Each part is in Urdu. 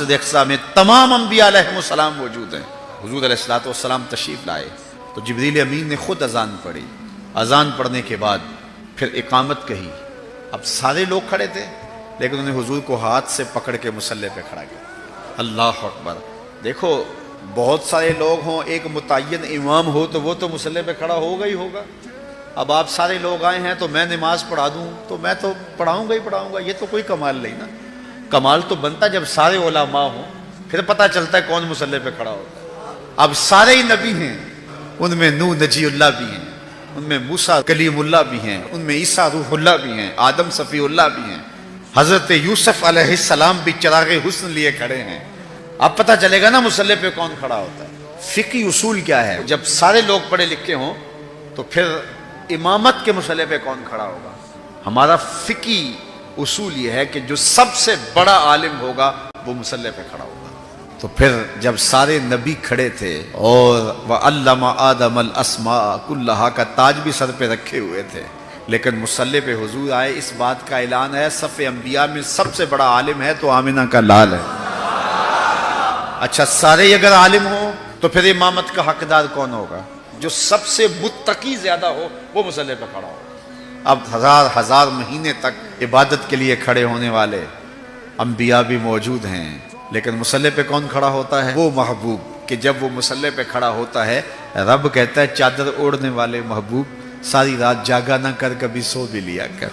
مسجد اقصی میں تمام انبیاء علیہ السلام موجود ہیں. حضور علیہ السلام تشریف لائے تو جبریل امین نے خود اذان پڑھی. اذان پڑھنے کے بعد پھر اقامت کہی. اب سارے لوگ کھڑے تھے لیکن انہوں نے حضور کو ہاتھ سے پکڑ کے مصلی پہ کھڑا کیا. اللہ اکبر. دیکھو بہت سارے لوگ ہوں، ایک متعین امام ہو تو وہ تو مصلی پہ کھڑا ہوگا ہی ہوگا. اب آپ سارے لوگ آئے ہیں تو میں نماز پڑھا دوں تو میں تو پڑھاؤں گا ہی پڑھاؤں گا. یہ تو کوئی کمال نہیں نا. کمال تو بنتا جب سارے علماء ہوں، پھر پتہ چلتا ہے کون مصلی پہ کھڑا ہوتا ہے. اب سارے ہی نبی ہیں، ان میں نوح نجی اللہ بھی ہیں، ان میں موسیٰ کلیم اللہ بھی ہیں، ان میں عیسیٰ روح اللہ بھی ہیں، آدم صفی اللہ بھی ہیں، حضرت یوسف علیہ السلام بھی چراغ حسن لیے کھڑے ہیں. اب پتہ چلے گا نا مصلی پہ کون کھڑا ہوتا ہے. فقہی اصول کیا ہے؟ جب سارے لوگ پڑھے لکھے ہوں تو پھر امامت کے مصلی پہ کون کھڑا ہوگا؟ ہمارا فقہی اصول یہ ہے کہ جو سب سے بڑا عالم ہوگا وہ مصلی پہ کھڑا ہوگا. تو پھر جب سارے نبی کھڑے تھے اور وَعَلَّمَ آدَمَ الْأَسْمَاءَ كُلَّهَا کا تاج بھی سر پہ رکھے ہوئے تھے، لیکن مصلی پہ حضور آئے. اس بات کا اعلان ہے صف انبیاء میں سب سے بڑا عالم ہے تو آمنہ کا لال ہے. اچھا سارے اگر عالم ہوں تو پھر امامت کا حقدار کون ہوگا؟ جو سب سے متقی زیادہ ہو وہ مصلی پہ کھڑا ہوگا. اب ہزار ہزار مہینے تک عبادت کے لیے کھڑے ہونے والے انبیاء بھی موجود ہیں، لیکن مصلی پہ کون کھڑا ہوتا ہے؟ وہ محبوب کہ جب وہ مصلی پہ کھڑا ہوتا ہے رب کہتا ہے چادر اوڑھنے والے محبوب ساری رات جاگا نہ کر، کبھی سو بھی لیا کر.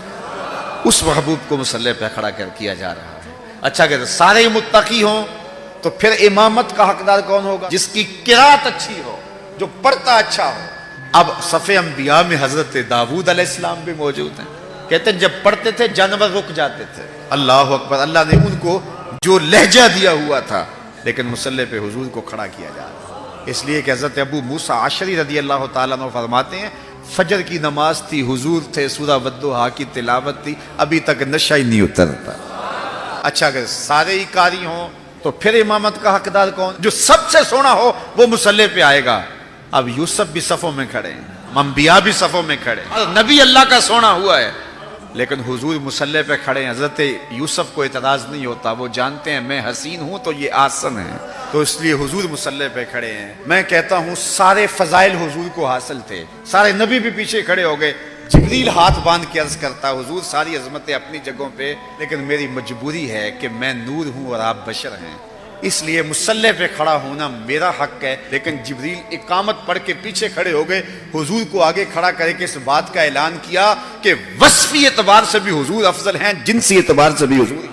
اس محبوب کو مصلی پہ کھڑا کر کیا جا رہا ہے. اچھا کہ سارے متقی ہوں تو پھر امامت کا حقدار کون ہوگا؟ جس کی قرات اچھی ہو، جو پڑھتا اچھا ہو. اب صف انبیاء میں حضرت داؤد علیہ السلام بھی موجود ہیں. کہتے ہیں جب پڑھتے تھے جانور رک جاتے تھے. اللہ اکبر. اللہ نے ان کو جو لہجہ دیا ہوا تھا لیکن مصلی پہ حضور کو کھڑا کیا جا رہا ہے. اس لیے کہ حضرت ابو موسیٰ عشری رضی اللہ تعالیٰ عنہ فرماتے ہیں فجر کی نماز تھی، حضور تھے، سورہ والضحیٰ کی تلاوت تھی، ابھی تک نشہ ہی نہیں اترتا. اچھا اگر سارے ہی قاری ہوں تو پھر امامت کا حقدار کون؟ جو سب سے سونا ہو وہ مصلی پہ آئے گا. اب یوسف بھی صفوں میں کھڑے ہیں، انبیاء بھی صفوں میں کھڑے ہیں، نبی اللہ کا سونا ہوا ہے لیکن حضور مصلی پہ کھڑے ہیں. حضرت یوسف کو اعتراض نہیں ہوتا، وہ جانتے ہیں میں حسین ہوں تو یہ آسن ہے، تو اس لیے حضور مصلی پہ کھڑے ہیں. میں کہتا ہوں سارے فضائل حضور کو حاصل تھے، سارے نبی بھی پیچھے کھڑے ہو گئے. جبریل ہاتھ باندھ کے عرض کرتا حضور ساری عظمتیں اپنی جگہوں پہ، لیکن میری مجبوری ہے کہ میں نور ہوں اور آپ بشر ہیں، اس لیے مصلی پہ کھڑا ہونا میرا حق ہے. لیکن جبریل اقامت پڑھ کے پیچھے کھڑے ہو گئے، حضور کو آگے کھڑا کر کے اس بات کا اعلان کیا کہ وصفی اعتبار سے بھی حضور افضل ہیں، جنسی اعتبار سے بھی حضور